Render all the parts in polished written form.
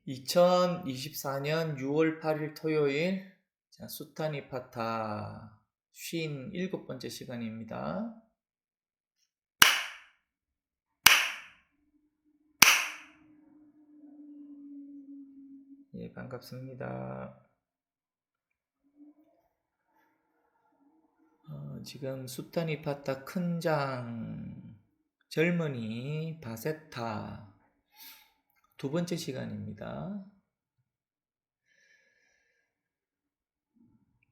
2024년 6월 8일 토요일, 자, 수타니파타 57번째 시간입니다. 예, 반갑습니다. 지금 수타니파타 큰장 젊은이 바세타 두 번째 시간입니다.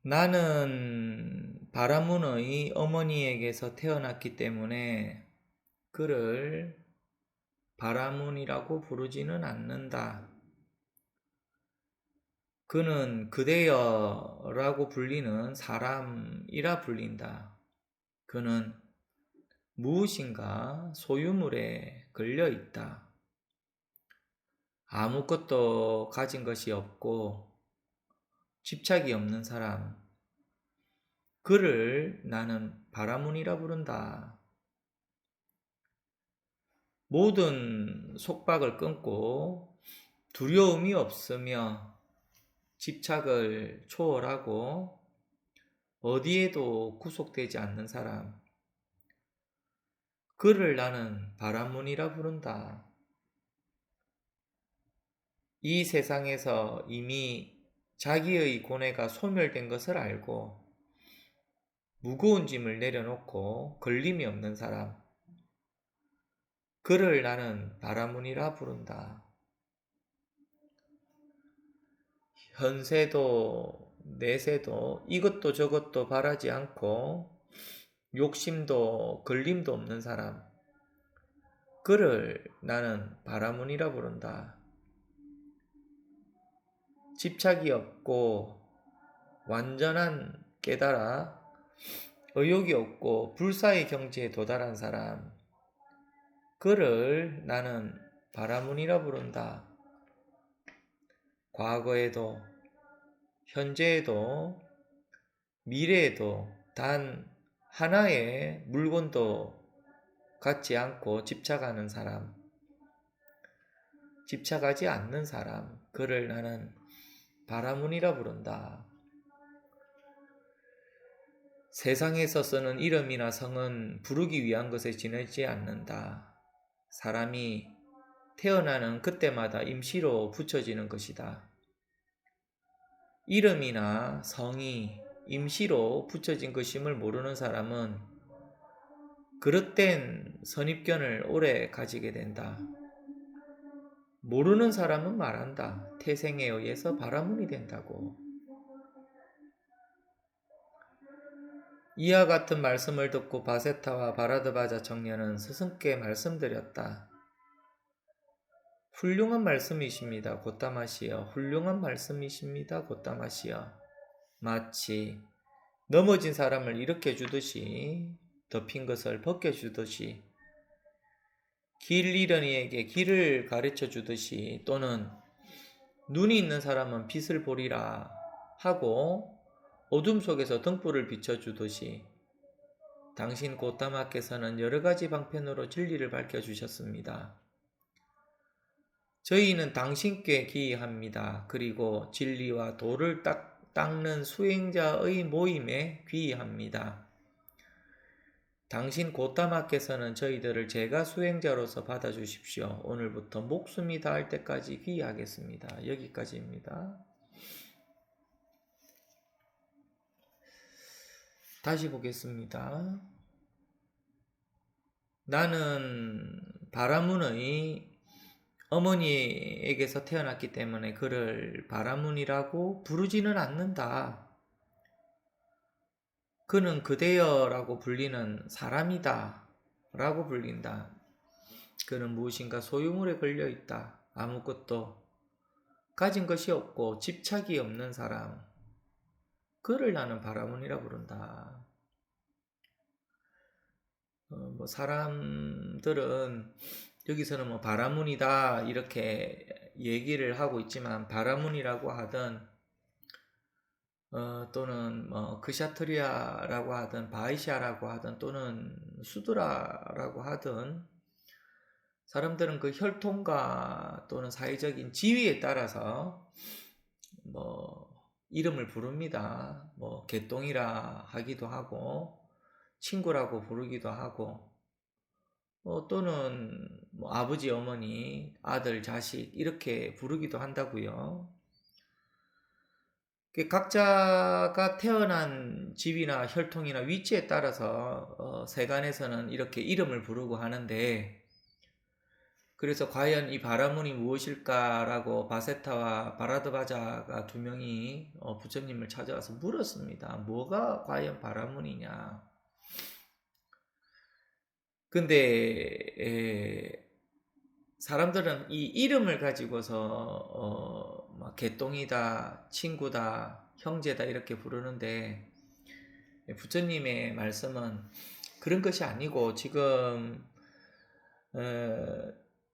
나는 바라문의 어머니에게서 태어났기 때문에 그를 바라문이라고 부르지는 않는다. 그는 그대여라고 불리는 사람이라 불린다. 그는 무엇인가 소유물에 걸려 있다. 아무것도 가진 것이 없고 집착이 없는 사람. 그를 나는 바라문이라 부른다. 모든 속박을 끊고 두려움이 없으며 집착을 초월하고 어디에도 구속되지 않는 사람. 그를 나는 바라문이라 부른다. 이 세상에서 이미 자기의 고뇌가 소멸된 것을 알고 무거운 짐을 내려놓고 걸림이 없는 사람. 그를 나는 바라문이라 부른다. 현세도 내세도 이것도 저것도 바라지 않고 욕심도 걸림도 없는 사람. 그를 나는 바라문이라 부른다. 집착이 없고 완전한 깨달아 의욕이 없고 불사의 경지에 도달한 사람. 그를 나는 바라문이라 부른다. 과거에도 현재에도 미래에도 단 하나의 물건도 갖지 않고 집착하는 사람, 집착하지 않는 사람, 그를 나는 바라문이라 부른다. 세상에서 쓰는 이름이나 성은 부르기 위한 것에 지내지 않는다. 사람이 태어나는 그때마다 임시로 붙여지는 것이다. 이름이나 성이 임시로 붙여진 것임을 모르는 사람은 그릇된 선입견을 오래 가지게 된다. 모르는 사람은 말한다. 태생에 의해서 바라문이 된다고. 이와 같은 말씀을 듣고 바세타와 바라드바자 청년은 스승께 말씀드렸다. 훌륭한 말씀이십니다. 곧다마시여. 훌륭한 말씀이십니다. 곧다마시여. 마치 넘어진 사람을 일으켜 주듯이, 덮인 것을 벗겨 주듯이, 길 잃은 이에게 길을 가르쳐 주듯이, 또는 눈이 있는 사람은 빛을 보리라 하고 어둠 속에서 등불을 비춰주듯이 당신 곧다마께서는 여러 가지 방편으로 진리를 밝혀주셨습니다. 저희는 당신께 귀의합니다. 그리고 진리와 도를 닦는 수행자의 모임에 귀의합니다. 당신 곧다마께서는 저희들을 제가 수행자로서 받아주십시오. 오늘부터 목숨이 닿을 때까지 귀의하겠습니다. 여기까지입니다. 다시 보겠습니다. 나는 바라문의 어머니에게서 태어났기 때문에 그를 바라문이라고 부르지는 않는다. 그는 그대여라고 불리는 사람이다 라고 불린다. 그는 무엇인가 소유물에 걸려있다. 아무것도 가진 것이 없고 집착이 없는 사람. 그를 나는 바라문이라 부른다. 사람들은 여기서는 바라문이다 이렇게 얘기를 하고 있지만 바라문이라고 하든 또는 크샤트리아라고 하든 바이샤라고 하든 또는 수드라라고 하든 사람들은 그 혈통과 또는 사회적인 지위에 따라서 뭐 이름을 부릅니다. 뭐 개똥이라 하기도 하고 친구라고 부르기도 하고 또는 뭐 아버지, 어머니, 아들, 자식 이렇게 부르기도 한다고요. 각자가 태어난 집이나 혈통이나 위치에 따라서 세간에서는 이렇게 이름을 부르고 하는데, 그래서 과연 이 바라문이 무엇일까라고 바세타와 바라드바자가 두 명이 부처님을 찾아와서 물었습니다. 뭐가 과연 바라문이냐? 근데 사람들은 이 이름을 가지고서 막 개똥이다, 친구다, 형제다 이렇게 부르는데, 부처님의 말씀은 그런 것이 아니고 지금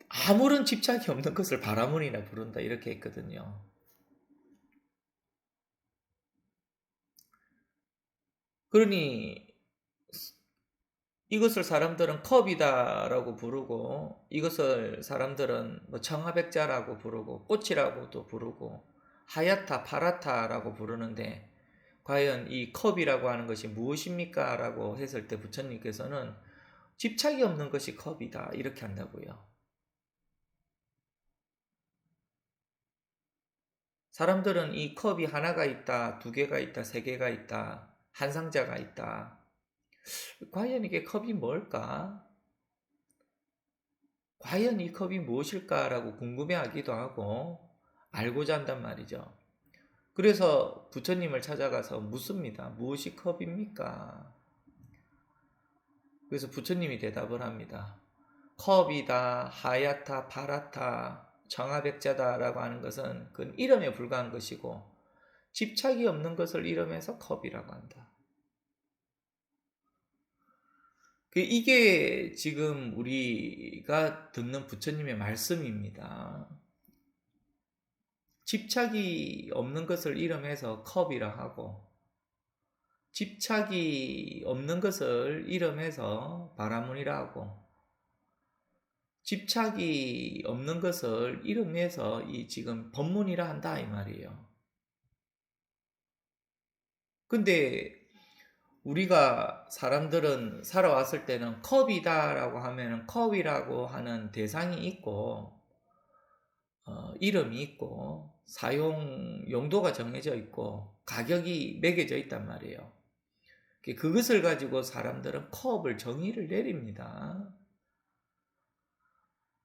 아무런 집착이 없는 것을 바라문이나 부른다 이렇게 했거든요. 그러니 이것을 사람들은 컵이다라고 부르고, 이것을 사람들은 뭐 청아백자라고 부르고 꽃이라고도 부르고 하야타 파라타라고 부르는데, 과연 이 컵이라고 하는 것이 무엇입니까? 라고 했을 때 부처님께서는 집착이 없는 것이 컵이다 이렇게 한다고요. 사람들은 이 컵이 하나가 있다, 두 개가 있다, 세 개가 있다, 한 상자가 있다. 과연 이게 컵이 뭘까? 과연 이 컵이 무엇일까라고 궁금해하기도 하고 알고자 한단 말이죠. 그래서 부처님을 찾아가서 묻습니다. 무엇이 컵입니까? 그래서 부처님이 대답을 합니다. 컵이다, 하야타, 파라타, 정화백자다라고 하는 것은 그건 이름에 불과한 것이고 집착이 없는 것을 이름해서 컵이라고 한다. 이게 지금 우리가 듣는 부처님의 말씀입니다. 집착이 없는 것을 이름해서 컵이라 하고, 집착이 없는 것을 이름해서 바라문이라 하고, 집착이 없는 것을 이름해서 이 지금 법문이라 한다 이 말이에요. 근데 우리가 사람들은 살아왔을 때는 컵이다라고 하면은 컵이라고 하는 대상이 있고 이름이 있고 사용 용도가 정해져 있고 가격이 매겨져 있단 말이에요. 그것을 가지고 사람들은 컵을 정의를 내립니다.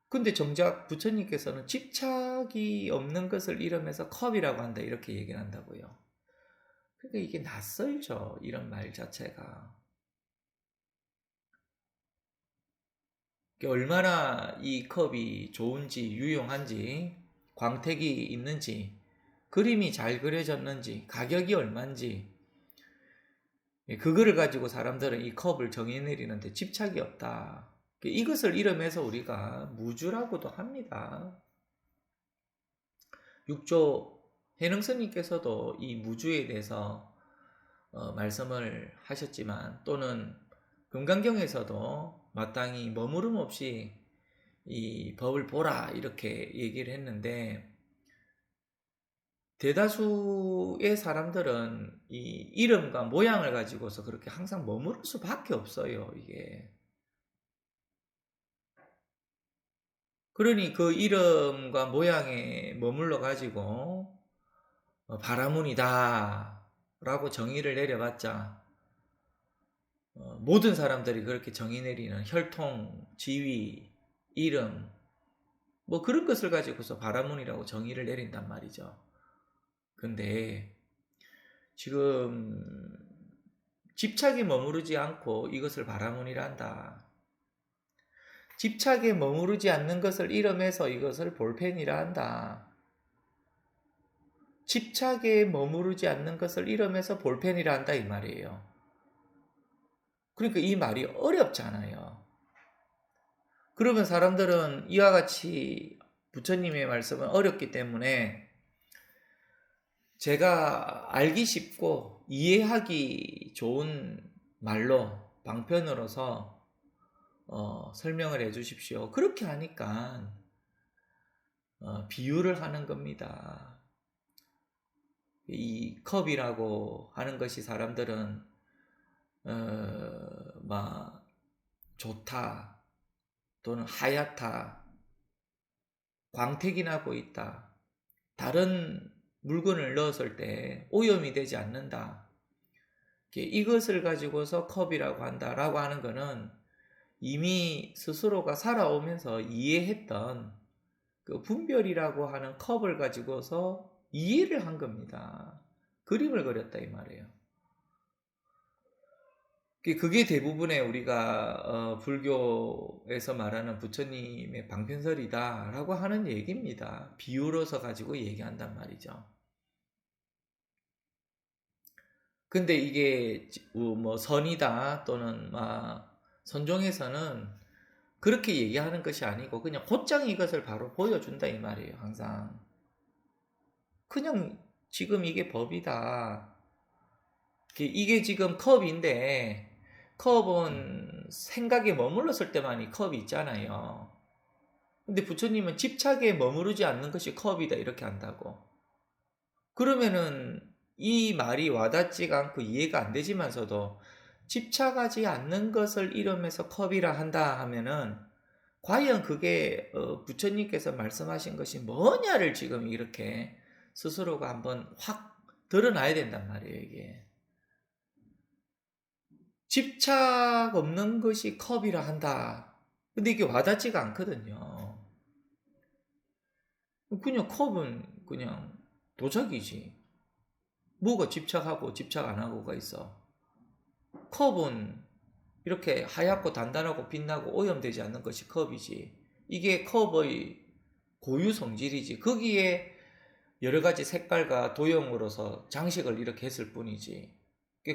근데 정작 부처님께서는 집착이 없는 것을 이름해서 컵이라고 한다 이렇게 얘기를 한다고요. 그러니까 이게 낯설죠, 이런 말 자체가. 얼마나 이 컵이 좋은지 유용한지 광택이 있는지 그림이 잘 그려졌는지 가격이 얼마인지 그거를 가지고 사람들은 이 컵을 정해내리는데 집착이 없다. 이것을 이름해서 우리가 무주라고도 합니다. 육조 해능스님께서도 이 무주에 대해서 말씀을 하셨지만, 또는 금강경에서도 마땅히 머무름 없이 이 법을 보라 이렇게 얘기를 했는데, 대다수의 사람들은 이 이름과 모양을 가지고서 그렇게 항상 머무를 수밖에 없어요. 이게 그러니 그 이름과 모양에 머물러 가지고 바라문이다 라고 정의를 내려봤자 모든 사람들이 그렇게 정의 내리는 혈통, 지위, 이름 뭐 그런 것을 가지고서 바라문이라고 정의를 내린단 말이죠. 근데 지금 집착에 머무르지 않고 이것을 바라문이라 한다. 집착에 머무르지 않는 것을 이름해서 이것을 볼펜이라 한다. 집착에 머무르지 않는 것을 이름해서 볼펜이라 한다 이 말이에요. 그러니까 이 말이 어렵잖아요. 그러면 사람들은 이와 같이 부처님의 말씀은 어렵기 때문에 제가 알기 쉽고 이해하기 좋은 말로 방편으로서 설명을 해 주십시오. 그렇게 하니까 비유를 하는 겁니다. 이 컵이라고 하는 것이 사람들은 막 좋다 또는 하얗다, 광택이 나고 있다, 다른 물건을 넣었을 때 오염이 되지 않는다, 이것을 가지고서 컵이라고 한다라고 하는 것은 이미 스스로가 살아오면서 이해했던 그 분별이라고 하는 컵을 가지고서 이해를 한 겁니다. 그림을 그렸다 이 말이에요. 그게 대부분의 우리가 불교에서 말하는 부처님의 방편설이다라고 하는 얘기입니다. 비유로서 가지고 얘기한단 말이죠. 근데 이게 뭐 선이다 또는 막 선종에서는 그렇게 얘기하는 것이 아니고 그냥 곧장 이것을 바로 보여준다 이 말이에요. 항상 그냥 지금 이게 법이다. 이게 지금 컵인데 컵은 생각에 머물렀을 때만 이 컵이 있잖아요. 근데 부처님은 집착에 머무르지 않는 것이 컵이다 이렇게 한다고. 그러면은 이 말이 와닿지가 않고 이해가 안 되지만서도 집착하지 않는 것을 이름해서 컵이라 한다 하면은 과연 그게 부처님께서 말씀하신 것이 뭐냐를 지금 이렇게 스스로가 한번 확 드러나야 된단 말이에요. 이게 집착 없는 것이 컵이라 한다. 근데 이게 와닿지가 않거든요. 그냥 컵은 그냥 도자기지. 뭐가 집착하고 집착 안 하고가 있어. 컵은 이렇게 하얗고 단단하고 빛나고 오염되지 않는 것이 컵이지. 이게 컵의 고유 성질이지. 거기에 여러 가지 색깔과 도형으로서 장식을 이렇게 했을 뿐이지.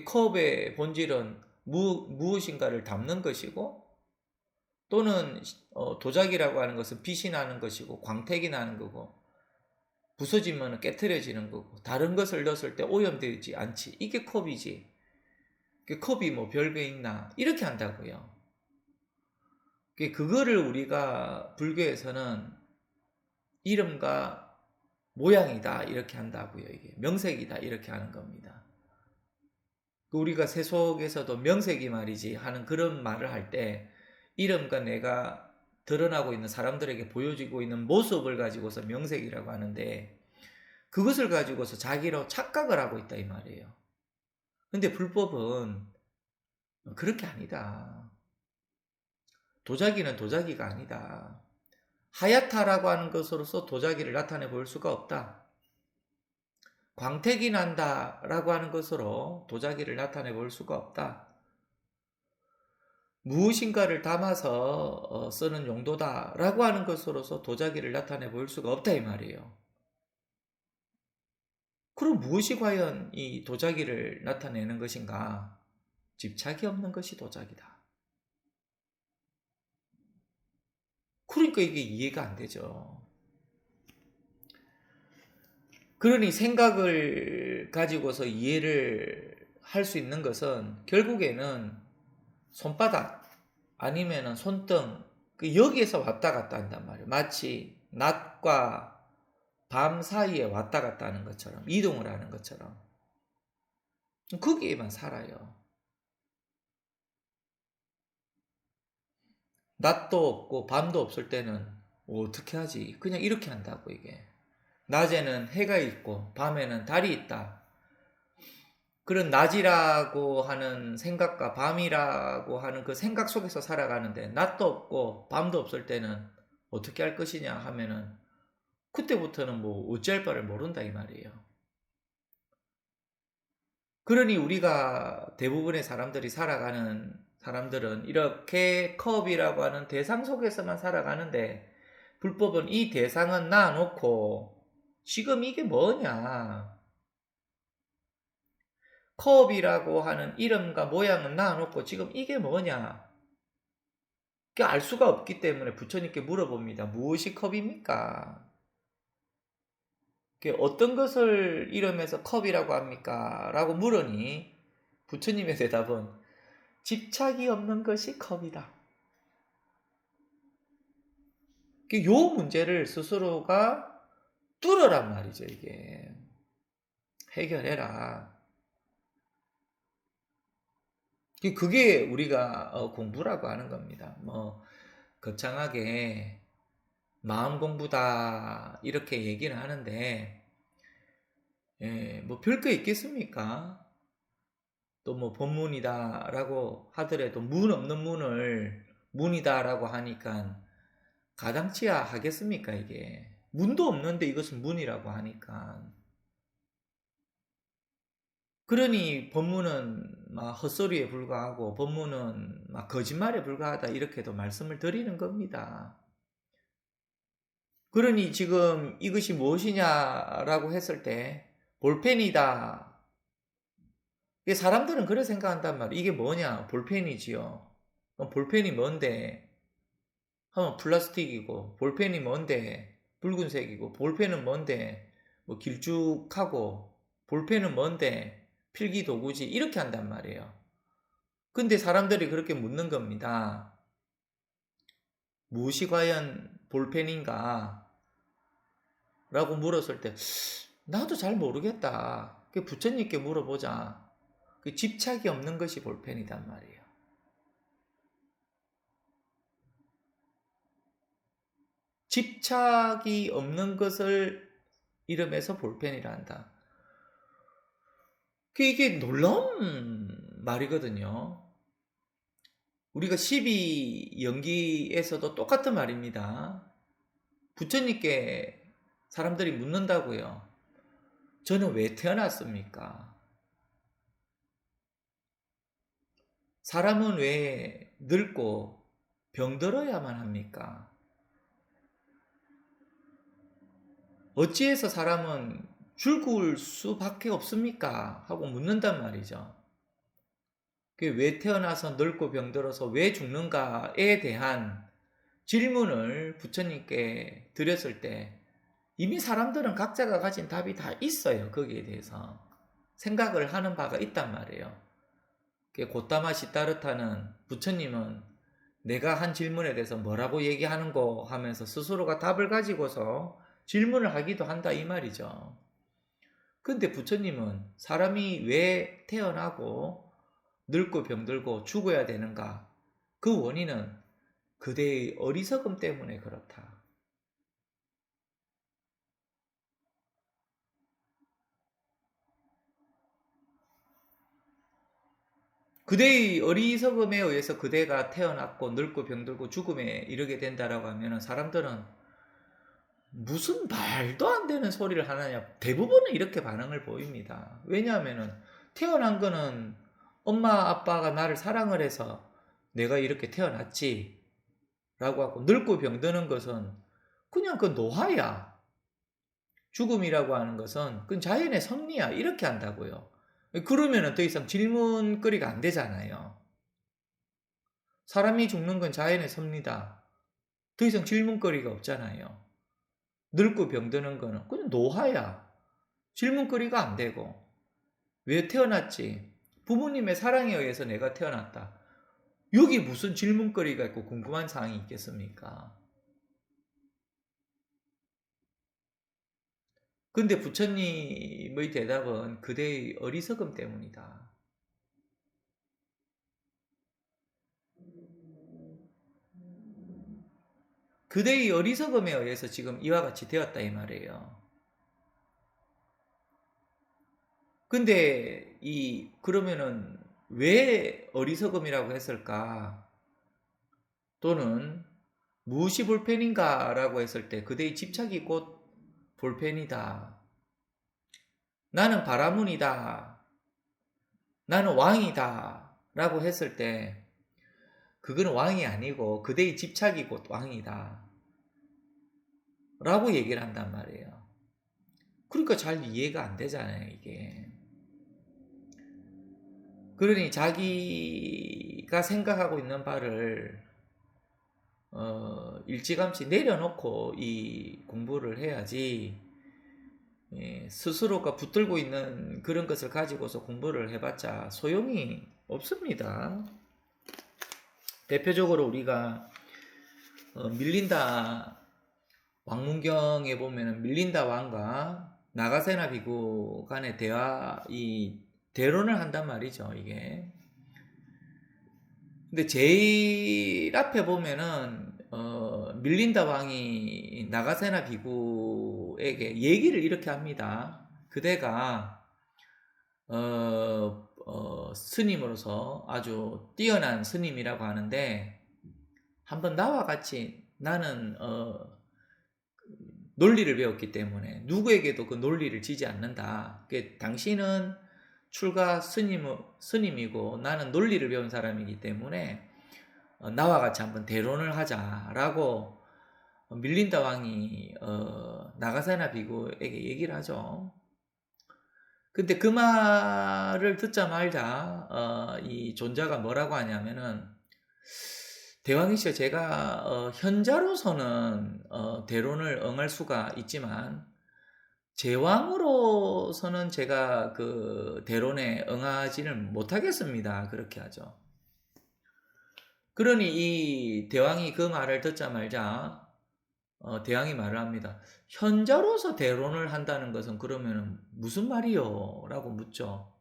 컵의 본질은 무엇인가를 담는 것이고 또는 도자기라고 하는 것은 빛이 나는 것이고 광택이 나는 거고 부서지면 깨트려지는 거고 다른 것을 넣었을 때 오염되지 않지. 이게 컵이지. 컵이 뭐 별게 있나 이렇게 한다고요. 그거를 우리가 불교에서는 이름과 모양이다 이렇게 한다고요. 이게 명색이다 이렇게 하는 겁니다. 우리가 세속에서도 명색이 말이지 하는 그런 말을 할 때 이름과 내가 드러나고 있는 사람들에게 보여지고 있는 모습을 가지고서 명색이라고 하는데 그것을 가지고서 자기로 착각을 하고 있다 이 말이에요. 근데 불법은 그렇게 아니다. 도자기는 도자기가 아니다. 하얗다라고 하는 것으로서 도자기를 나타내 볼 수가 없다. 광택이 난다라고 하는 것으로 도자기를 나타내 볼 수가 없다. 무엇인가를 담아서 쓰는 용도다라고 하는 것으로서 도자기를 나타내 볼 수가 없다 이 말이에요. 그럼 무엇이 과연 이 도자기를 나타내는 것인가? 집착이 없는 것이 도자기다. 그러니까 이게 이해가 안 되죠. 그러니 생각을 가지고서 이해를 할 수 있는 것은 결국에는 손바닥 아니면은 손등 여기에서 왔다 갔다 한단 말이에요. 마치 낮과 밤 사이에 왔다 갔다 하는 것처럼 이동을 하는 것처럼 거기에만 살아요. 낮도 없고 밤도 없을 때는 어떻게 하지? 그냥 이렇게 한다고 이게. 낮에는 해가 있고 밤에는 달이 있다. 그런 낮이라고 하는 생각과 밤이라고 하는 그 생각 속에서 살아가는데 낮도 없고 밤도 없을 때는 어떻게 할 것이냐 하면은 그때부터는 뭐 어찌할 바를 모른다 이 말이에요. 그러니 우리가 대부분의 사람들이 살아가는 사람들은 이렇게 컵이라고 하는 대상 속에서만 살아가는데 불법은 이 대상은 놔놓고 지금 이게 뭐냐, 컵이라고 하는 이름과 모양은 놔놓고 지금 이게 뭐냐 알 수가 없기 때문에 부처님께 물어봅니다. 무엇이 컵입니까? 어떤 것을 이름해서 컵이라고 합니까? 라고 물으니 부처님의 대답은 집착이 없는 것이 컵이다. 요 문제를 스스로가 뚫으란 말이죠. 이게 해결해라. 그게 우리가 공부라고 하는 겁니다. 뭐 거창하게 마음 공부다 이렇게 얘기를 하는데, 뭐 별거 있겠습니까? 또 뭐 법문이다라고 하더라도 문 없는 문을 문이다라고 하니까 가당치야 하겠습니까? 이게 문도 없는데 이것은 문이라고 하니까. 그러니 법문은 막 헛소리에 불과하고 법문은 막 거짓말에 불과하다 이렇게도 말씀을 드리는 겁니다. 그러니 지금 이것이 무엇이냐라고 했을 때 볼펜이다. 사람들은 그렇게 생각한단 말이에요. 이게 뭐냐? 볼펜이지요. 그럼 볼펜이 뭔데? 하면 플라스틱이고, 볼펜이 뭔데? 붉은색이고, 볼펜은 뭔데? 뭐 길쭉하고, 볼펜은 뭔데? 필기도구지. 이렇게 한단 말이에요. 근데 사람들이 그렇게 묻는 겁니다. 무엇이 과연 볼펜인가? 라고 물었을 때, 나도 잘 모르겠다. 부처님께 물어보자. 집착이 없는 것이 볼펜이단 말이에요. 집착이 없는 것을 이름해서 볼펜이라 한다. 이게 놀라운 말이거든요. 우리가 12연기에서도 똑같은 말입니다. 부처님께 사람들이 묻는다고요. 저는 왜 태어났습니까? 사람은 왜 늙고 병들어야만 합니까? 어찌해서 사람은 죽을 수밖에 없습니까? 하고 묻는단 말이죠. 왜 태어나서 늙고 병들어서 왜 죽는가에 대한 질문을 부처님께 드렸을 때 이미 사람들은 각자가 가진 답이 다 있어요. 거기에 대해서 생각을 하는 바가 있단 말이에요. 고타마 시타르타는 부처님은 내가 한 질문에 대해서 뭐라고 얘기하는 거 하면서 스스로가 답을 가지고서 질문을 하기도 한다 이 말이죠. 근데 부처님은 사람이 왜 태어나고 늙고 병들고 죽어야 되는가? 그 원인은 그대의 어리석음 때문에 그렇다. 그대의 어리석음에 의해서 그대가 태어났고 늙고 병들고 죽음에 이르게 된다라고 하면 사람들은 무슨 말도 안 되는 소리를 하느냐, 대부분은 이렇게 반응을 보입니다. 왜냐하면 태어난 거는 엄마 아빠가 나를 사랑을 해서 내가 이렇게 태어났지 라고 하고, 늙고 병드는 것은 그냥 그 노화야, 죽음이라고 하는 것은 그 자연의 섭리야 이렇게 한다고요. 그러면 더 이상 질문거리가 안 되잖아요. 사람이 죽는 건 자연의 섭리다, 더 이상 질문거리가 없잖아요. 늙고 병드는 거는 그냥 노화야, 질문거리가 안 되고. 왜 태어났지? 부모님의 사랑에 의해서 내가 태어났다. 여기 무슨 질문거리가 있고 궁금한 사항이 있겠습니까? 근데 부처님의 대답은 그대의 어리석음 때문이다. 그대의 어리석음에 의해서 지금 이와 같이 되었다 이 말이에요. 근데 그러면은 왜 어리석음이라고 했을까? 또는 무엇이 볼펜인가? 라고 했을 때 그대의 집착이 곧 볼펜이다. 나는 바라문이다. 나는 왕이다. 라고 했을 때 그거는 왕이 아니고 그대의 집착이 곧 왕이다. 라고 얘기를 한단 말이에요. 그러니까 잘 이해가 안 되잖아요, 이게. 그러니 자기가 생각하고 있는 바를 일찌감치 내려놓고 이 공부를 해야지, 스스로가 붙들고 있는 그런 것을 가지고서 공부를 해봤자 소용이 없습니다. 대표적으로 우리가 밀린다 왕문경에 보면은 밀린다 왕과 나가세나 비구 간의 이 대론을 한단 말이죠, 이게. 근데 제일 앞에 보면은 밀린다 왕이 나가세나 비구에게 얘기를 이렇게 합니다. 그대가 스님으로서 아주 뛰어난 스님이라고 하는데 한번 나와 같이 나는 논리를 배웠기 때문에 누구에게도 그 논리를 지지 않는다. 당신은 출가 스님이고 나는 논리를 배운 사람이기 때문에 나와 같이 한번 대론을 하자라고 밀린다 왕이 나가사나 비구에게 얘기를 하죠. 근데 그 말을 듣자마자 이 존자가 뭐라고 하냐면은 대왕이시여, 제가 현자로서는 대론을 응할 수가 있지만 제왕으로서는 제가 그 대론에 응하지는 못하겠습니다. 그렇게 하죠. 그러니 이 대왕이 그 말을 듣자마자 대왕이 말을 합니다. 현자로서 대론을 한다는 것은 그러면 무슨 말이요? 라고 묻죠.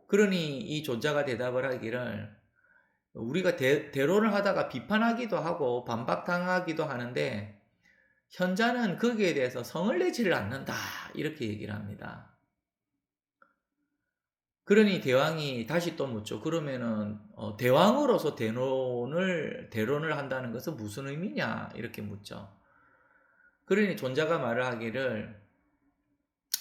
그러니 이 존자가 대답을 하기를, 우리가 대론을 하다가 비판하기도 하고 반박당하기도 하는데 현자는 거기에 대해서 성을 내지를 않는다, 이렇게 얘기를 합니다. 그러니 대왕이 다시 또 묻죠. 그러면은 대왕으로서 대론을 한다는 것은 무슨 의미냐, 이렇게 묻죠. 그러니 존자가 말을 하기를,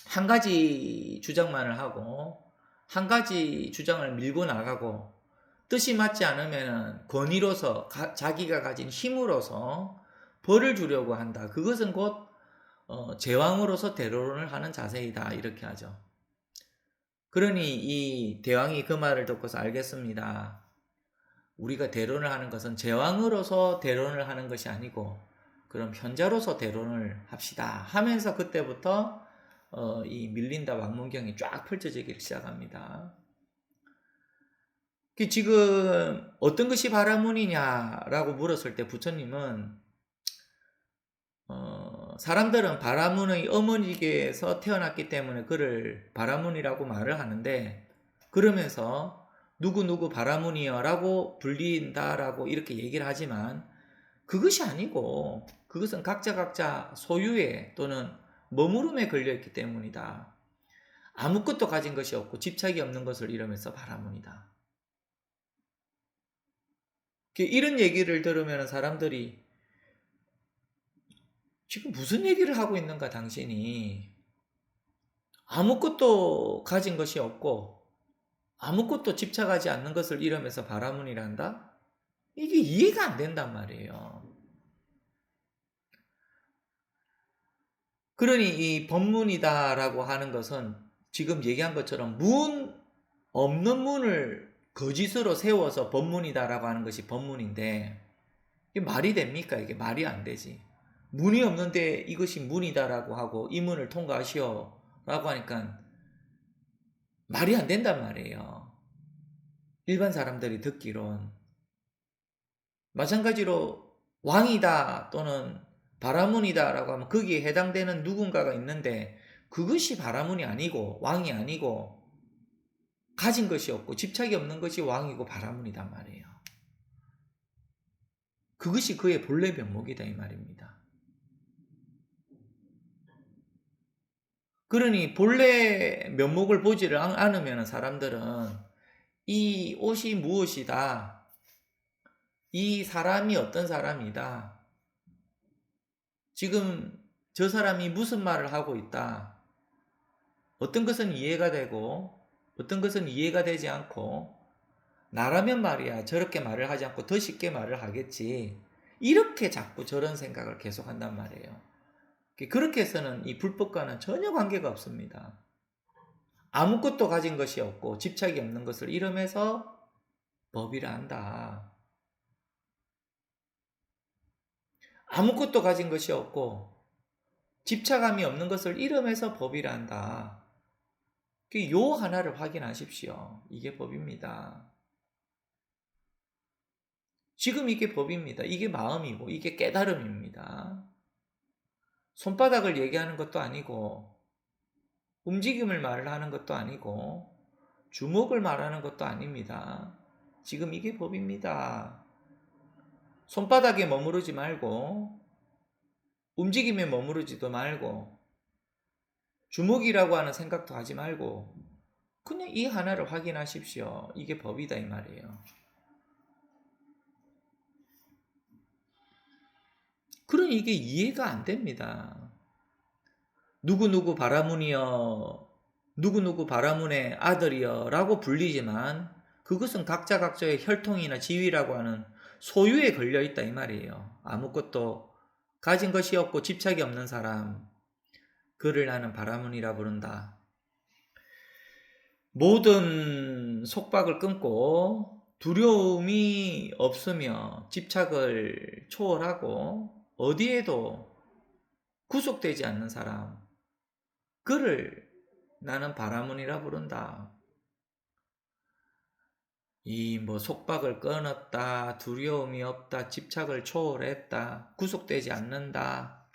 한 가지 주장만을 하고 한 가지 주장을 밀고 나가고 뜻이 맞지 않으면 권위로서 자기가 가진 힘으로서 벌을 주려고 한다. 그것은 곧 제왕으로서 대론을 하는 자세이다, 이렇게 하죠. 그러니 이 대왕이 그 말을 듣고서 알겠습니다. 우리가 대론을 하는 것은 제왕으로서 대론을 하는 것이 아니고 그럼 현자로서 대론을 합시다 하면서 그때부터 이 밀린다 왕문경이 쫙 펼쳐지기 시작합니다. 지금 어떤 것이 바라문이냐라고 물었을 때 부처님은 사람들은 바라문의 어머니에게서 태어났기 때문에 그를 바라문이라고 말을 하는데, 그러면서 누구누구 바라문이여 라고 불린다라고 이렇게 얘기를 하지만 그것이 아니고 그것은 각자 소유에 또는 머무름에 걸려있기 때문이다. 아무것도 가진 것이 없고 집착이 없는 것을 이러면서 바라문이다. 이런 얘기를 들으면 사람들이 지금 무슨 얘기를 하고 있는가, 당신이 아무것도 가진 것이 없고 아무것도 집착하지 않는 것을 이러면서 바라문이란다? 이게 이해가 안 된단 말이에요. 그러니 이 법문이다라고 하는 것은 지금 얘기한 것처럼 없는 문을 거짓으로 세워서 법문이다라고 하는 것이 법문인데, 이게 말이 됩니까? 이게 말이 안 되지. 문이 없는데 이것이 문이다라고 하고 이 문을 통과하시오 라고 하니까 말이 안 된단 말이에요. 일반 사람들이 듣기론. 마찬가지로 왕이다 또는 바라문이다 라고 하면 거기에 해당되는 누군가가 있는데 그것이 바라문이 아니고 왕이 아니고 가진 것이 없고 집착이 없는 것이 왕이고 바라문이단 말이에요. 그것이 그의 본래 면목이다, 이 말입니다. 그러니 본래 면목을 보지를 않으면 사람들은 이 옷이 무엇이다, 이 사람이 어떤 사람이다, 지금 저 사람이 무슨 말을 하고 있다, 어떤 것은 이해가 되고 어떤 것은 이해가 되지 않고, 나라면 말이야 저렇게 말을 하지 않고 더 쉽게 말을 하겠지, 이렇게 자꾸 저런 생각을 계속 한단 말이에요. 그렇게 해서는 이 불법과는 전혀 관계가 없습니다. 아무것도 가진 것이 없고 집착이 없는 것을 이름해서 법이라 한다. 아무것도 가진 것이 없고 집착함이 없는 것을 이름해서 법이라 한다. 요 하나를 확인하십시오. 이게 법입니다. 지금 이게 법입니다. 이게 마음이고 이게 깨달음입니다. 손바닥을 얘기하는 것도 아니고 움직임을 말하는 것도 아니고 주먹을 말하는 것도 아닙니다. 지금 이게 법입니다. 손바닥에 머무르지 말고 움직임에 머무르지도 말고 주먹이라고 하는 생각도 하지 말고 그냥 이 하나를 확인하십시오. 이게 법이다 이 말이에요. 그러니 이게 이해가 안 됩니다. 누구누구 바라문이여 누구누구 바라문의 아들이여 라고 불리지만 그것은 각자 각자의 혈통이나 지위라고 하는 소유에 걸려있다 이 말이에요. 아무것도 가진 것이 없고 집착이 없는 사람, 그를 나는 바라문이라 부른다. 모든 속박을 끊고 두려움이 없으며 집착을 초월하고 어디에도 구속되지 않는 사람, 그를 나는 바라문이라 부른다. 이 속박을 끊었다, 두려움이 없다, 집착을 초월했다, 구속되지 않는다.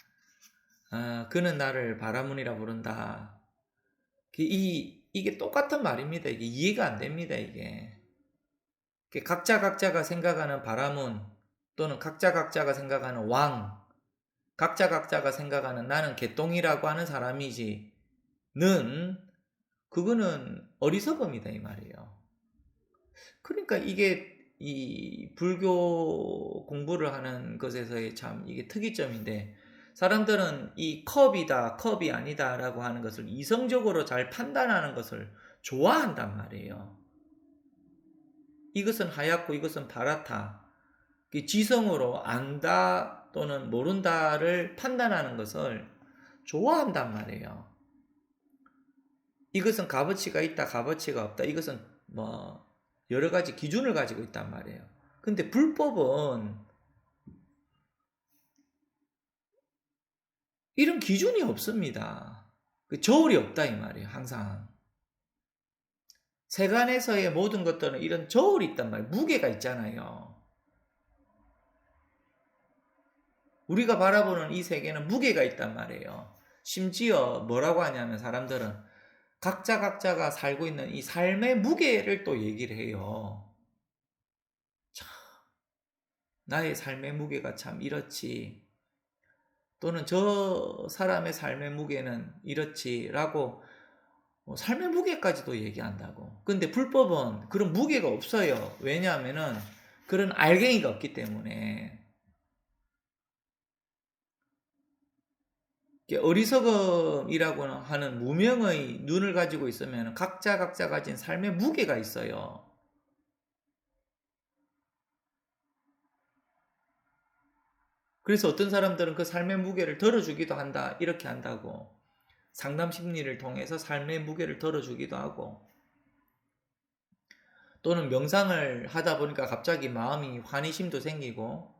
그는 나를 바라문이라 부른다. 이게 똑같은 말입니다. 이게 이해가 안 됩니다. 이게 각자가 생각하는 바라문 또는 각자가 생각하는 왕, 각자가 생각하는 나는 개똥이라고 하는 사람이지는 그거는 어리석음이다 이 말이에요. 그러니까 이게 이 불교 공부를 하는 것에서의 참 이게 특이점인데 사람들은 이 컵이다, 컵이 아니다 라고 하는 것을 이성적으로 잘 판단하는 것을 좋아한단 말이에요. 이것은 하얗고 이것은 파랗다. 지성으로 안다 또는 모른다를 판단하는 것을 좋아한단 말이에요. 이것은 값어치가 있다, 값어치가 없다. 이것은 여러 가지 기준을 가지고 있단 말이에요. 근데 불법은 이런 기준이 없습니다. 저울이 없다 이 말이에요. 항상 세간에서의 모든 것들은 이런 저울이 있단 말이에요. 무게가 있잖아요. 우리가 바라보는 이 세계는 무게가 있단 말이에요. 심지어 뭐라고 하냐면 사람들은 각자가 살고 있는 이 삶의 무게를 또 얘기를 해요. 참, 나의 삶의 무게가 참 이렇지. 또는 저 사람의 삶의 무게는 이렇지라고 삶의 무게까지도 얘기한다고. 근데 불법은 그런 무게가 없어요. 왜냐하면은 그런 알갱이가 없기 때문에. 어리석음이라고 하는 무명의 눈을 가지고 있으면 각자 가진 삶의 무게가 있어요. 그래서 어떤 사람들은 그 삶의 무게를 덜어주기도 한다. 이렇게 한다고. 상담 심리를 통해서 삶의 무게를 덜어주기도 하고 또는 명상을 하다 보니까 갑자기 마음이 환희심도 생기고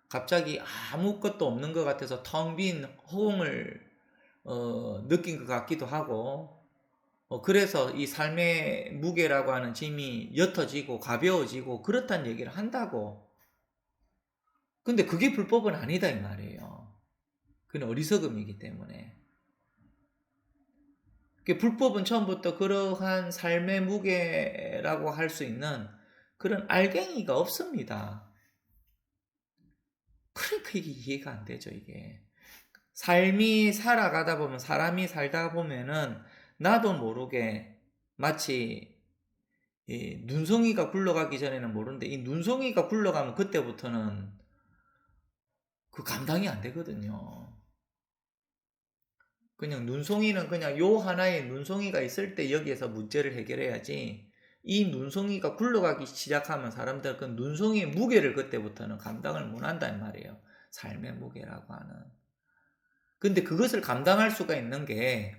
갑자기 아무것도 없는 것 같아서 텅 빈 허공을 느낀 것 같기도 하고 그래서 이 삶의 무게라고 하는 짐이 옅어지고 가벼워지고 그렇다는 얘기를 한다고. 근데 그게 불법은 아니다 이 말이에요. 그건 어리석음이기 때문에. 불법은 처음부터 그러한 삶의 무게라고 할 수 있는 그런 알갱이가 없습니다. 그러니까 이게 이해가 안 되죠, 이게. 삶이 살아가다 보면, 사람이 살다 보면은 나도 모르게 마치 이 눈송이가 굴러가기 전에는 모르는데 이 눈송이가 굴러가면 그때부터는 그 감당이 안 되거든요. 그냥 눈송이는 그냥 요 하나의 눈송이가 있을 때 여기에서 문제를 해결해야지 이 눈송이가 굴러가기 시작하면 사람들 그 눈송이의 무게를 그때부터는 감당을 못 한단 말이에요. 삶의 무게라고 하는. 근데 그것을 감당할 수가 있는 게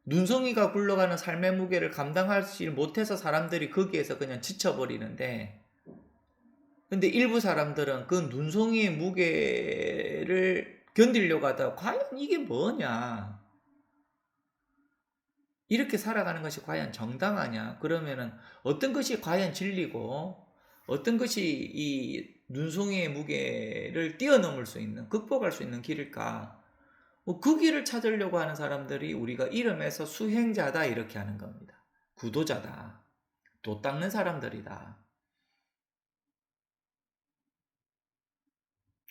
눈송이가 굴러가는 삶의 무게를 감당하지 못해서 사람들이 거기에서 그냥 지쳐버리는데 근데 일부 사람들은 그 눈송이의 무게를 견디려고 하다가 과연 이게 뭐냐? 이렇게 살아가는 것이 과연 정당하냐? 그러면은 어떤 것이 과연 진리고 어떤 것이 이 눈송이의 무게를 뛰어넘을 수 있는, 극복할 수 있는 길일까? 그 길을 찾으려고 하는 사람들이 우리가 이름에서 수행자다 이렇게 하는 겁니다. 구도자다. 도 닦는 사람들이다.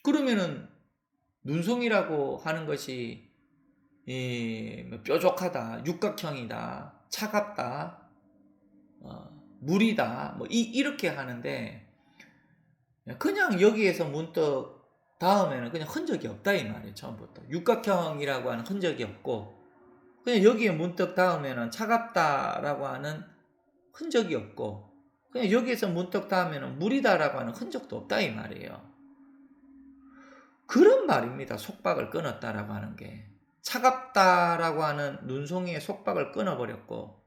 그러면은 눈송이라고 하는 것이 뾰족하다, 육각형이다, 차갑다, 물이다, 뭐 이렇게 하는데 그냥 여기에서 문득 다음에는 그냥 흔적이 없다 이 말이에요. 처음부터 육각형이라고 하는 흔적이 없고 그냥 여기에 문득 다음에는 차갑다라고 하는 흔적이 없고 그냥 여기에서 문득 다음에는 물이다라고 하는 흔적도 없다 이 말이에요. 그런 말입니다. 속박을 끊었다라고 하는 게. 차갑다라고 하는 눈송이의 속박을 끊어버렸고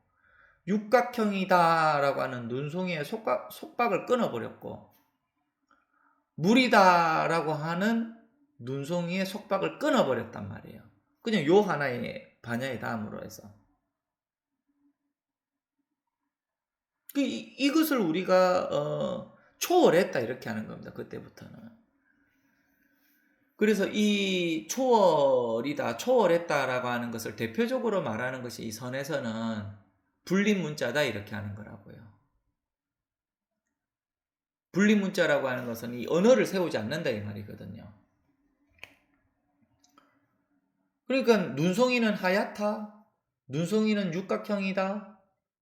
육각형이다라고 하는 눈송이의 속박을 끊어버렸고 물이다라고 하는 눈송이의 속박을 끊어버렸단 말이에요. 그냥 요 하나의 반야의 다음으로 해서. 이것을 우리가 초월했다 이렇게 하는 겁니다. 그때부터는. 그래서 이 초월이다, 초월했다라고 하는 것을 대표적으로 말하는 것이 이 선에서는 분리문자다 이렇게 하는 거라고요. 분리문자라고 하는 것은 이 언어를 세우지 않는다 이 말이거든요. 그러니까 눈송이는 하얗다, 눈송이는 육각형이다,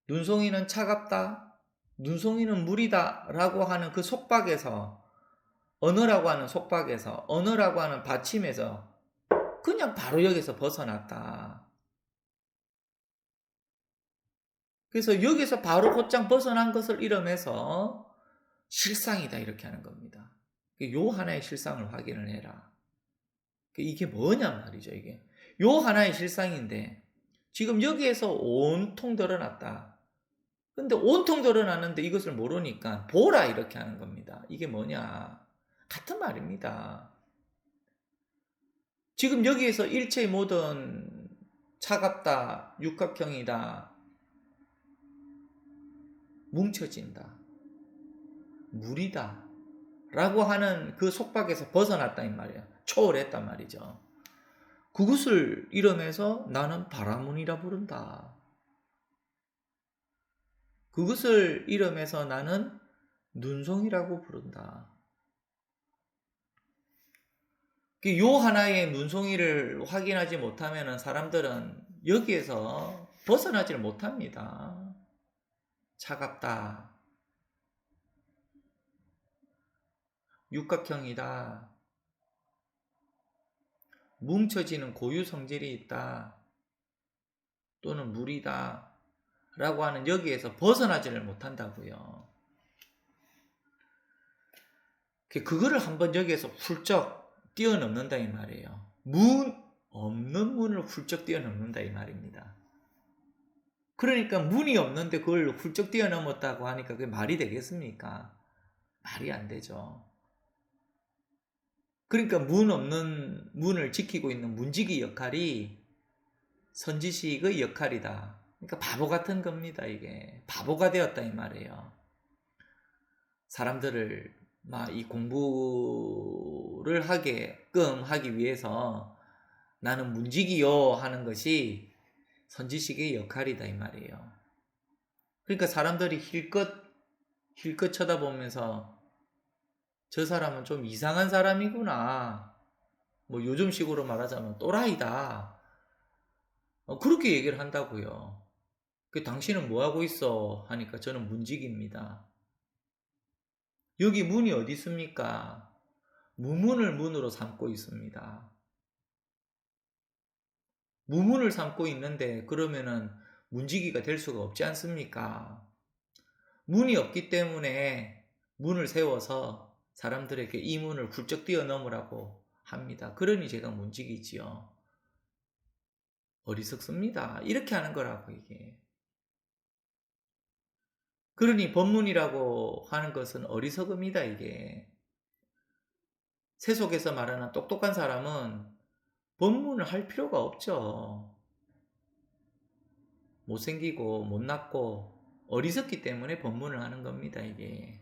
눈송이는 차갑다, 눈송이는 물이다 라고 하는 그 속박에서 언어라고 하는 속박에서 언어라고 하는 받침에서 그냥 바로 여기서 벗어났다. 그래서 여기서 바로 곧장 벗어난 것을 이름해서 실상이다 이렇게 하는 겁니다. 요 하나의 실상을 확인을 해라. 이게 뭐냐 말이죠. 이게 요 하나의 실상인데 지금 여기에서 온통 드러났다. 근데 온통 드러났는데 이것을 모르니까 보라 이렇게 하는 겁니다. 이게 뭐냐? 같은 말입니다. 지금 여기에서 일체의 모든 차갑다, 육각형이다, 뭉쳐진다, 물이다 라고 하는 그 속박에서 벗어났다 이 말이에요. 초월했단 말이죠. 그것을 이름해서 나는 바라문이라 부른다. 그것을 이름해서 나는 눈송이라고 부른다. 요 하나의 눈송이를 확인하지 못하면 사람들은 여기에서 벗어나지를 못합니다. 차갑다. 육각형이다. 뭉쳐지는 고유 성질이 있다. 또는 물이다. 라고 하는 여기에서 벗어나지를 못한다고요. 그거를 한번 여기에서 훌쩍 뛰어넘는다 이 말이에요. 없는 문을 훌쩍 뛰어넘는다 이 말입니다. 그러니까 문이 없는데 그걸 훌쩍 뛰어넘었다고 하니까 그게 말이 되겠습니까? 말이 안 되죠. 그러니까 문 없는 문을 지키고 있는 문지기 역할이 선지식의 역할이다. 그러니까 바보 같은 겁니다. 이게 바보가 되었다 이 말이에요. 사람들을 막 이 공부를 하게끔 하기 위해서 나는 문지기요 하는 것이 선지식의 역할이다 이 말이에요. 그러니까 사람들이 힐끗 쳐다보면서 저 사람은 좀 이상한 사람이구나. 뭐 요즘식으로 말하자면 또라이다. 그렇게 얘기를 한다고요. 당신은 뭐 하고 있어? 하니까 저는 문지기입니다. 여기 문이 어디 있습니까? 무문을 문으로 삼고 있습니다. 무문을 삼고 있는데 그러면은 문지기가 될 수가 없지 않습니까? 문이 없기 때문에 문을 세워서 사람들에게 이 문을 훌쩍 뛰어넘으라고 합니다. 그러니 제가 문지기지요. 어리석습니다. 이렇게 하는 거라고 이게. 그러니 법문이라고 하는 것은 어리석음이다 이게. 세속에서 말하는 똑똑한 사람은 법문을 할 필요가 없죠. 못생기고 못났고 어리석기 때문에 법문을 하는 겁니다 이게.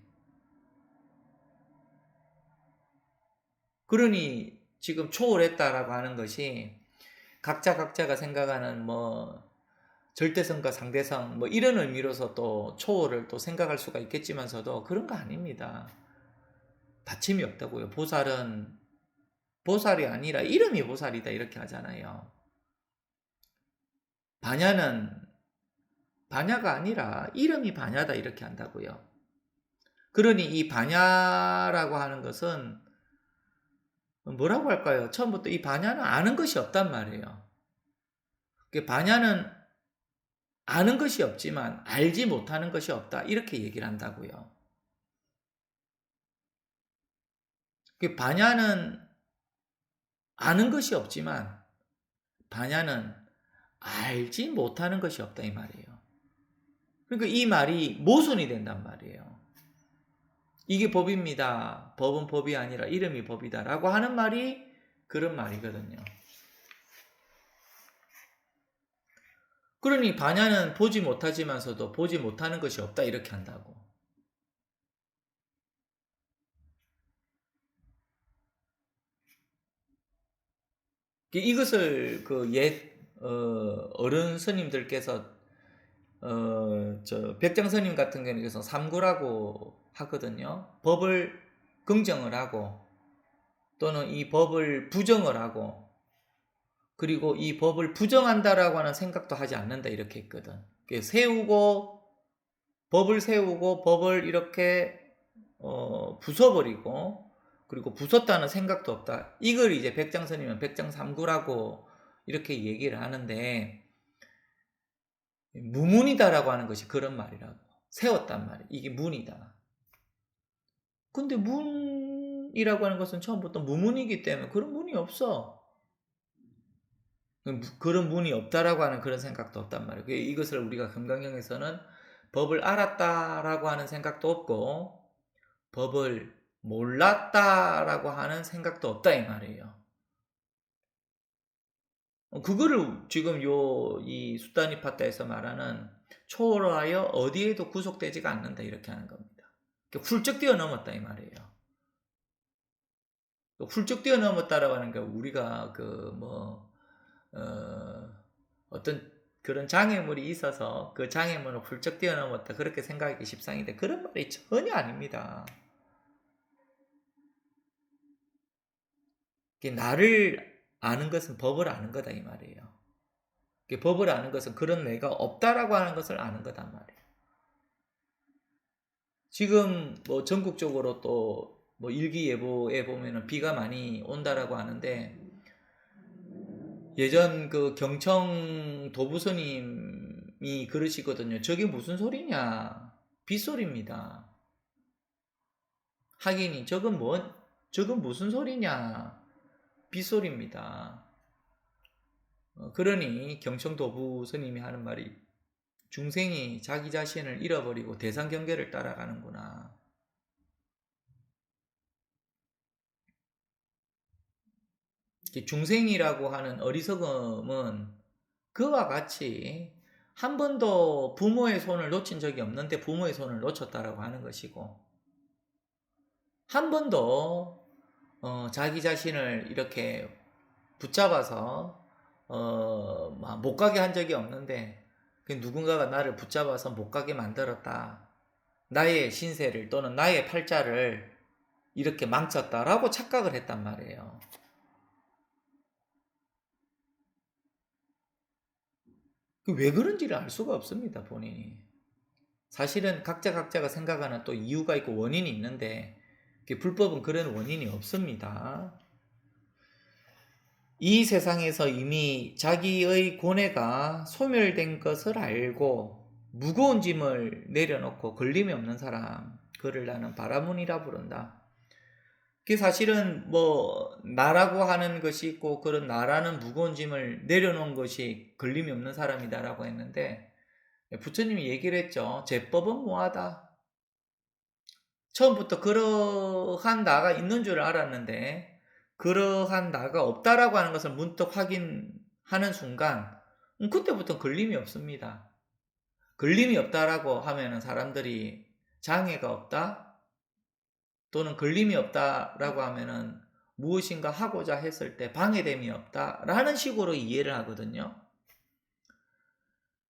그러니 지금 초월했다라고 하는 것이 각자가 생각하는 뭐 절대성과 상대성 뭐 이런 의미로서 또 초월을 또 생각할 수가 있겠지만서도 그런 거 아닙니다. 받침이 없다고요. 보살은 보살이 아니라 이름이 보살이다 이렇게 하잖아요. 반야는 반야가 아니라 이름이 반야다 이렇게 한다고요. 그러니 이 반야라고 하는 것은 뭐라고 할까요? 처음부터 이 반야는 아는 것이 없단 말이에요. 반야는 아는 것이 없지만 알지 못하는 것이 없다 이렇게 얘기를 한다고요. 반야는 아는 것이 없지만 반야는 알지 못하는 것이 없다 이 말이에요. 그러니까 이 말이 모순이 된단 말이에요. 이게 법입니다. 법은 법이 아니라 이름이 법이다 라고 하는 말이 그런 말이거든요. 그러니 반야는 보지 못하지만서도 보지 못하는 것이 없다 이렇게 한다고. 이것을 그 옛 어른 스님들께서 백장 스님 같은 경우에서 삼구라고 하거든요. 법을 긍정을 하고 또는 이 법을 부정을 하고 그리고 이 법을 부정한다라고 하는 생각도 하지 않는다 이렇게 했거든. 법을 세우고 법을 이렇게 부숴버리고 그리고 부쉈다는 생각도 없다. 이걸 이제 백장스님은 백장삼구라고 이렇게 얘기를 하는데 무문이다라고 하는 것이 그런 말이라고. 세웠단 말이야. 이게 문이다. 근데 문이라고 하는 것은 처음부터 무문이기 때문에 그런 문이 없어. 그런 문이 없다라고 하는 그런 생각도 없단 말이에요. 이것을 우리가 금강경에서는 법을 알았다라고 하는 생각도 없고 법을 몰랐다라고 하는 생각도 없다 이 말이에요. 그거를 지금 이 수다니파타에서 말하는 초월하여 어디에도 구속되지가 않는다 이렇게 하는 겁니다. 훌쩍 뛰어넘었다 이 말이에요. 훌쩍 뛰어넘었다라고 하는 게 우리가 어떤 그런 장애물이 있어서 그 장애물을 훌쩍 뛰어넘었다 그렇게 생각하기 십상인데 그런 말이 전혀 아닙니다. 나를 아는 것은 법을 아는 거다 이 말이에요. 법을 아는 것은 그런 내가 없다라고 하는 것을 아는 거단 말이에요. 지금 뭐 전국적으로 또 뭐 일기예보에 보면은 비가 많이 온다라고 하는데 예전 그 경청 도부스님이 그러시거든요. 저게 무슨 소리냐? 빗소리입니다. 하긴이 저건 무슨 소리냐? 빗소리입니다. 그러니 경청도부 스님이 하는 말이 중생이 자기 자신을 잃어버리고 대상 경계를 따라가는구나. 중생이라고 하는 어리석음은 그와 같이 한 번도 부모의 손을 놓친 적이 없는데 부모의 손을 놓쳤다라고 하는 것이고 한 번도 자기 자신을 이렇게 붙잡아서 못 가게 한 적이 없는데 누군가가 나를 붙잡아서 못 가게 만들었다. 나의 신세를 또는 나의 팔자를 이렇게 망쳤다라고 착각을 했단 말이에요. 왜 그런지를 알 수가 없습니다, 본인이. 사실은 각자가 생각하는 또 이유가 있고 원인이 있는데 불법은 그런 원인이 없습니다. 이 세상에서 이미 자기의 고뇌가 소멸된 것을 알고 무거운 짐을 내려놓고 걸림이 없는 사람, 그를 나는 바라문이라 부른다. 그게 사실은 뭐 나라고 하는 것이 있고 그런 나라는 무거운 짐을 내려놓은 것이 걸림이 없는 사람이다라고 했는데 부처님이 얘기를 했죠. 제법은 무하다. 처음부터 그러한 나가 있는 줄 알았는데 그러한 나가 없다라고 하는 것을 문득 확인하는 순간 그때부터 걸림이 없습니다. 걸림이 없다라고 하면은 사람들이 장애가 없다 또는 걸림이 없다라고 하면은 무엇인가 하고자 했을 때 방해됨이 없다라는 식으로 이해를 하거든요.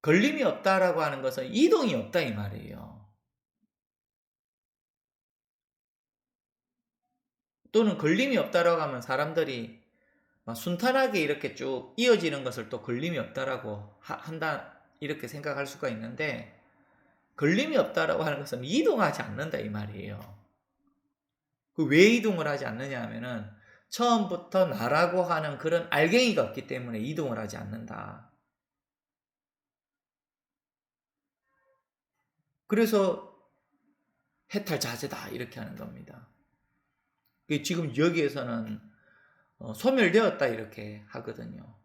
걸림이 없다라고 하는 것은 이동이 없다 이 말이에요. 또는 걸림이 없다라고 하면 사람들이 순탄하게 이렇게 쭉 이어지는 것을 또 걸림이 없다라고 한다 이렇게 생각할 수가 있는데, 걸림이 없다라고 하는 것은 이동하지 않는다 이 말이에요. 왜 이동을 하지 않느냐 하면은 처음부터 나라고 하는 그런 알갱이가 없기 때문에 이동을 하지 않는다. 그래서 해탈자제다 이렇게 하는 겁니다. 지금 여기에서는 소멸되었다 이렇게 하거든요.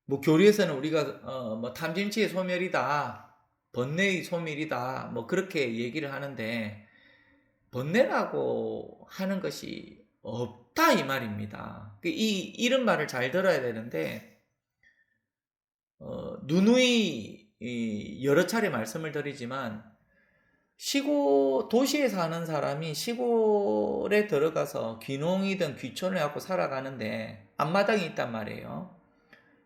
뭐 교리에서는 우리가 뭐 탐진치의 소멸이다, 번뇌의 소멸이다, 뭐 그렇게 얘기를 하는데, 번뇌라고 하는 것이 없다 이 말입니다. 이런 말을 잘 들어야 되는데, 누누이 여러 차례 말씀을 드리지만, 도시에 사는 사람이 시골에 들어가서 귀농이든 귀촌을 갖고 살아가는데 앞마당이 있단 말이에요.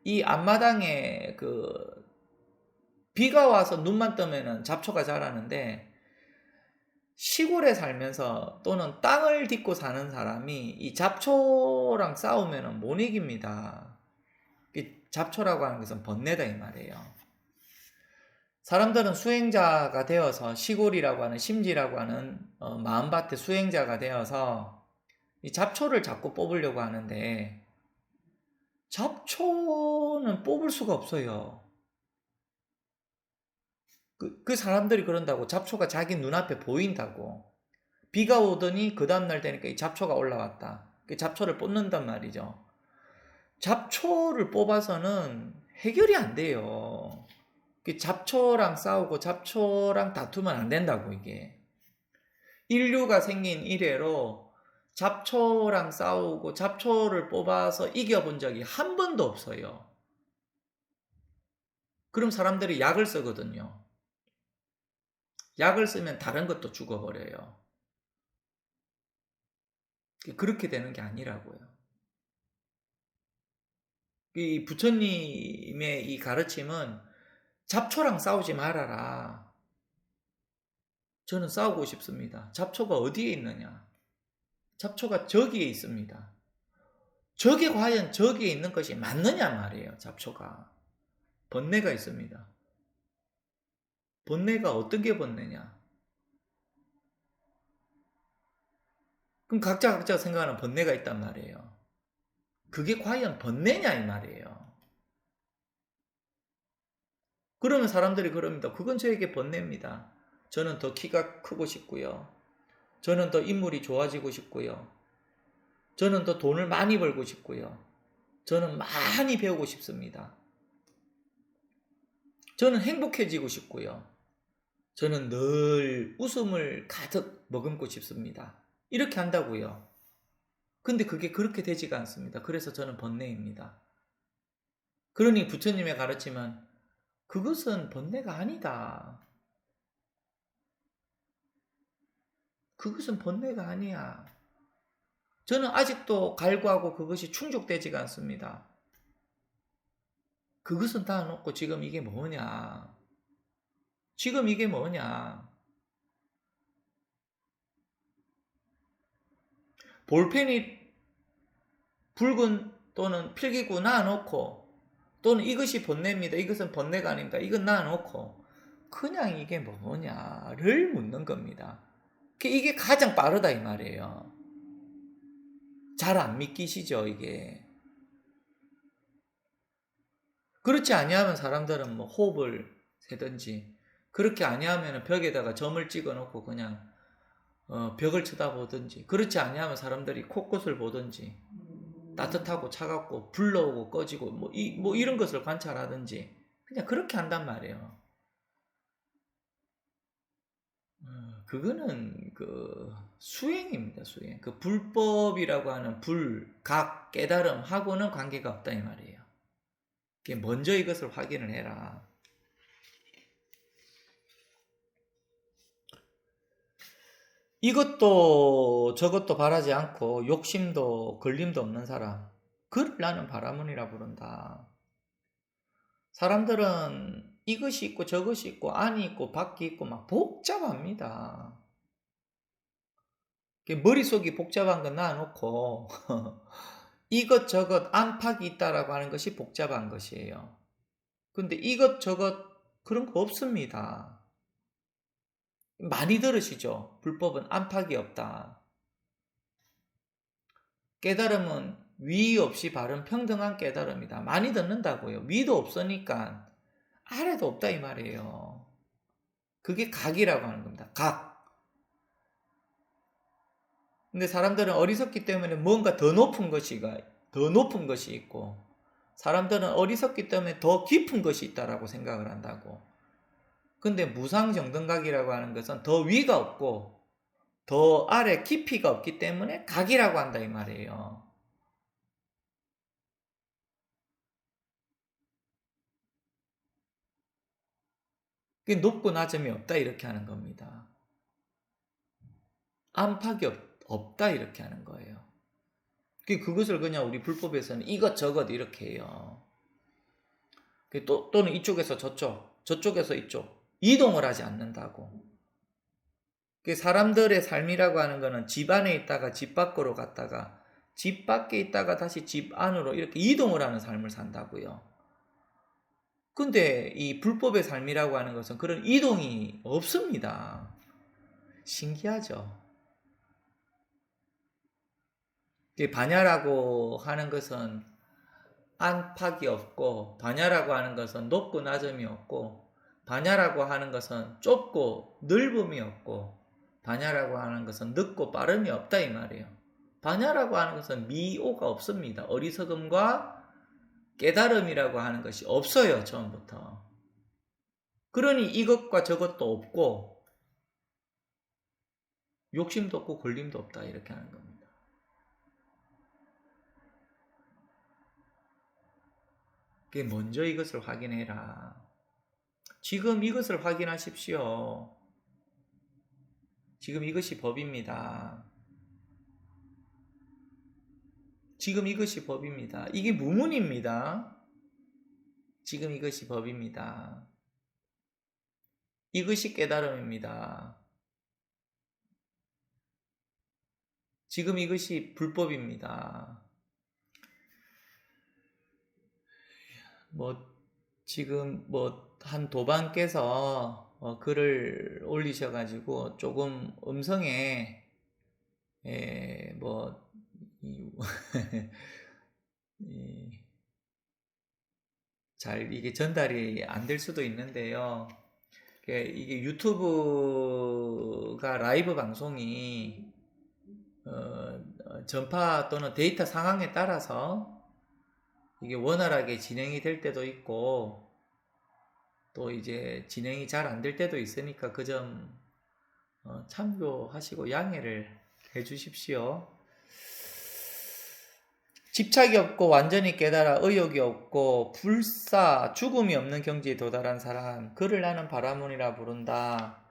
이 앞마당에 비가 와서 눈만 뜨면은 잡초가 자라는데, 시골에 살면서 또는 땅을 딛고 사는 사람이 이 잡초랑 싸우면은 못 이깁니다. 잡초라고 하는 것은 번뇌다 이 말이에요. 사람들은 수행자가 되어서 시골이라고 하는 심지라고 하는 마음밭의 수행자가 되어서 이 잡초를 자꾸 뽑으려고 하는데, 잡초는 뽑을 수가 없어요. 그 사람들이 그런다고, 잡초가 자기 눈앞에 보인다고. 비가 오더니 그 다음날 되니까 이 잡초가 올라왔다. 그 잡초를 뽑는단 말이죠. 잡초를 뽑아서는 해결이 안 돼요. 잡초랑 싸우고 잡초랑 다투면 안 된다고. 이게 인류가 생긴 이래로 잡초랑 싸우고 잡초를 뽑아서 이겨본 적이 한 번도 없어요. 그럼 사람들이 약을 쓰거든요. 약을 쓰면 다른 것도 죽어버려요. 그렇게 되는 게 아니라고요. 이 부처님의 이 가르침은 잡초랑 싸우지 말아라. 저는 싸우고 싶습니다. 잡초가 어디에 있느냐? 잡초가 저기에 있습니다. 저게 과연 저기에 있는 것이 맞느냐 말이에요. 잡초가. 번뇌가 있습니다. 번뇌가 어떤 게 번뇌냐? 그럼 각자 생각하는 번뇌가 있단 말이에요. 그게 과연 번뇌냐 이 말이에요. 그러면 사람들이 그럽니다. 그건 저에게 번뇌입니다. 저는 더 키가 크고 싶고요. 저는 더 인물이 좋아지고 싶고요. 저는 더 돈을 많이 벌고 싶고요. 저는 많이 배우고 싶습니다. 저는 행복해지고 싶고요. 저는 늘 웃음을 가득 머금고 싶습니다. 이렇게 한다고요. 근데 그게 그렇게 되지가 않습니다. 그래서 저는 번뇌입니다. 그러니 부처님의 가르침은 그것은 번뇌가 아니다. 그것은 번뇌가 아니야. 저는 아직도 갈구하고 그것이 충족되지가 않습니다. 그것은 다 놓고 지금 이게 뭐냐? 지금 이게 뭐냐? 볼펜이 붉은 또는 필기구 놔놓고, 또는 이것이 번뇌입니다. 이것은 번뇌가 아닙니다. 이건 놔놓고 그냥 이게 뭐냐를 묻는 겁니다. 이게 가장 빠르다 이 말이에요. 잘 안 믿기시죠 이게. 그렇지 아니하면 사람들은 뭐 호흡을 세든지, 그렇게 아니하면 벽에다가 점을 찍어 놓고 그냥 벽을 쳐다보든지, 그렇지 아니하면 사람들이 코끝을 보든지, 따뜻하고 차갑고 불러오고 꺼지고 뭐 이런 것을 관찰하든지 그냥 그렇게 한단 말이에요. 그거는 수행입니다. 수행. 불법이라고 하는 각, 깨달음하고는 관계가 없다 이 말이에요. 먼저 이것을 확인을 해라. 이것도 저것도 바라지 않고 욕심도 걸림도 없는 사람, 그를 나는 바라문이라 부른다. 사람들은 이것이 있고 저것이 있고 안이 있고 밖이 있고 막 복잡합니다. 머릿속이 복잡한 건 놔놓고 이것저것 안팎이 있다라고 하는 것이 복잡한 것이에요. 근데 이것저것 그런 거 없습니다. 많이 들으시죠? 불법은 안팎이 없다. 깨달음은 위 없이 바른 평등한 깨달음이다. 많이 듣는다고요. 위도 없으니까 아래도 없다 이 말이에요. 그게 각이라고 하는 겁니다. 각. 근데 사람들은 어리석기 때문에 뭔가 더 높은 것이 있고, 사람들은 어리석기 때문에 더 깊은 것이 있다라고 생각을 한다고. 근데 무상정등각이라고 하는 것은 더 위가 없고 더 아래 깊이가 없기 때문에 각이라고 한다 이 말이에요. 그게 높고 낮음이 없다 이렇게 하는 겁니다. 안팎이 없다 이렇게 하는 거예요. 그것을 그냥 우리 불법에서는 이것저것 이렇게 해요. 또는 이쪽에서 저쪽에서 이쪽 이동을 하지 않는다고. 사람들의 삶이라고 하는 거는 집 안에 있다가 집 밖으로 갔다가 집 밖에 있다가 다시 집 안으로 이렇게 이동을 하는 삶을 산다고요. 근데 이 불법의 삶이라고 하는 것은 그런 이동이 없습니다. 신기하죠. 반야라고 하는 것은 안팎이 없고, 반야라고 하는 것은 높고 낮음이 없고, 반야라고 하는 것은 좁고 넓음이 없고, 반야라고 하는 것은 늦고 빠름이 없다 이 말이에요. 반야라고 하는 것은 미오가 없습니다. 어리석음과 깨달음이라고 하는 것이 없어요, 처음부터. 그러니 이것과 저것도 없고 욕심도 없고 걸림도 없다 이렇게 하는 겁니다. 먼저 이것을 확인해라. 지금 이것을 확인하십시오. 지금 이것이 법입니다. 지금 이것이 법입니다. 이게 무문입니다. 지금 이것이 법입니다. 이것이 깨달음입니다. 지금 이것이 불법입니다. 지금 한 도반께서 글을 올리셔가지고 조금 음성에 잘 이게 전달이 안 될 수도 있는데요. 이게 유튜브가 라이브 방송이 전파 또는 데이터 상황에 따라서 이게 원활하게 진행이 될 때도 있고 또 이제 진행이 잘 안 될 때도 있으니까 그 점 참고하시고 양해를 해 주십시오. 집착이 없고 완전히 깨달아 의욕이 없고 불사 죽음이 없는 경지에 도달한 사람, 그를 나는 바라문이라 부른다.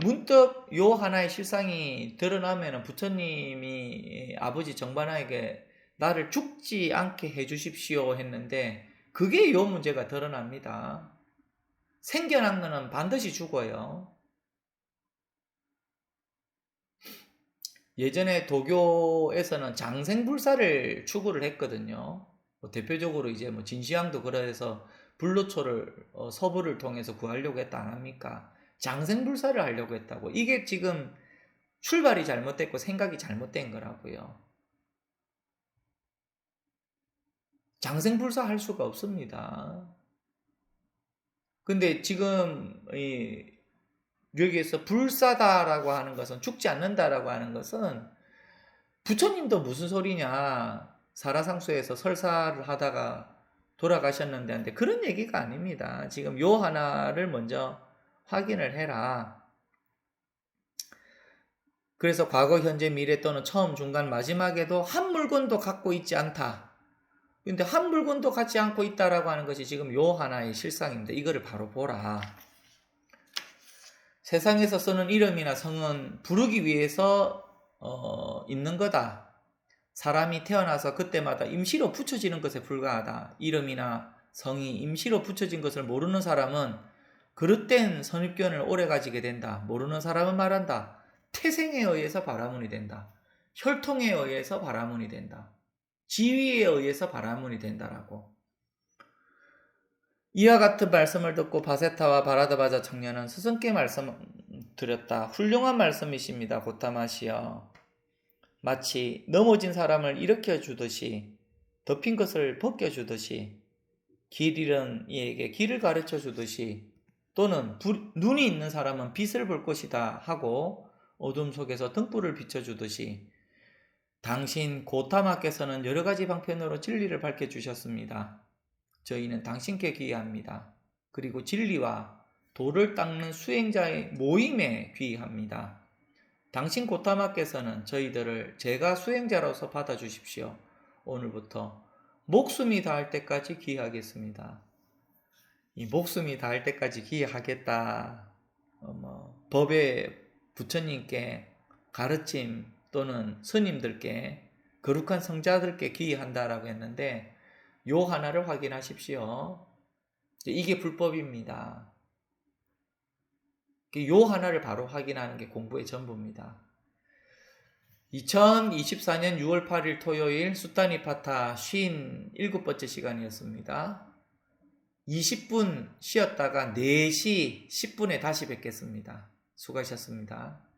문득 요 하나의 실상이 드러나면 부처님이 아버지 정반하에게 나를 죽지 않게 해주십시오 했는데 그게 요 문제가 드러납니다. 생겨난 거는 반드시 죽어요. 예전에 도교에서는 장생불사를 추구를 했거든요. 대표적으로 이제 진시황도 그래서 불로초를 서부를 통해서 구하려고 했다 안 합니까? 장생불사를 하려고 했다고. 이게 지금 출발이 잘못됐고 생각이 잘못된 거라고요. 장생불사 할 수가 없습니다. 근데 지금 여기에서 불사다라고 하는 것은 죽지 않는다라고 하는 것은 부처님도 무슨 소리냐, 사라상수에서 설사를 하다가 돌아가셨는데 한데 그런 얘기가 아닙니다. 지금 요 하나를 먼저 확인을 해라. 그래서 과거, 현재, 미래 또는 처음, 중간, 마지막에도 한 물건도 갖고 있지 않다. 근데 한 물건도 갖지 않고 있다라고 하는 것이 지금 요 하나의 실상입니다. 이거를 바로 보라. 세상에서 쓰는 이름이나 성은 부르기 위해서 있는 거다. 사람이 태어나서 그때마다 임시로 붙여지는 것에 불과하다. 이름이나 성이 임시로 붙여진 것을 모르는 사람은 그릇된 선입견을 오래 가지게 된다. 모르는 사람은 말한다. 태생에 의해서 바라문이 된다. 혈통에 의해서 바라문이 된다. 지위에 의해서 바라문이 된다라고. 이와 같은 말씀을 듣고 바세타와 바라드바자 청년은 스승께 말씀드렸다. 훌륭한 말씀이십니다. 고타마시여. 마치 넘어진 사람을 일으켜 주듯이, 덮인 것을 벗겨주듯이, 길 잃은 이에게 길을 가르쳐 주듯이, 또는 눈이 있는 사람은 빛을 볼 것이다 하고 어둠 속에서 등불을 비춰주듯이 당신 고타마께서는 여러 가지 방편으로 진리를 밝혀주셨습니다. 저희는 당신께 귀의합니다. 그리고 진리와 도를 닦는 수행자의 모임에 귀의합니다. 당신 고타마께서는 저희들을 제가 수행자로서 받아주십시오. 오늘부터 목숨이 닿을 때까지 귀의하겠습니다. 이 목숨이 닿을 때까지 귀의하겠다. 법의 부처님께 가르침 또는 스님들께 거룩한 성자들께 귀의한다라고 했는데 요 하나를 확인하십시오. 이게 불법입니다. 요 하나를 바로 확인하는 게 공부의 전부입니다. 2024년 6월 8일 토요일 수타니파타 57번째 시간이었습니다. 20분 쉬었다가 4시 10분에 다시 뵙겠습니다. 수고하셨습니다.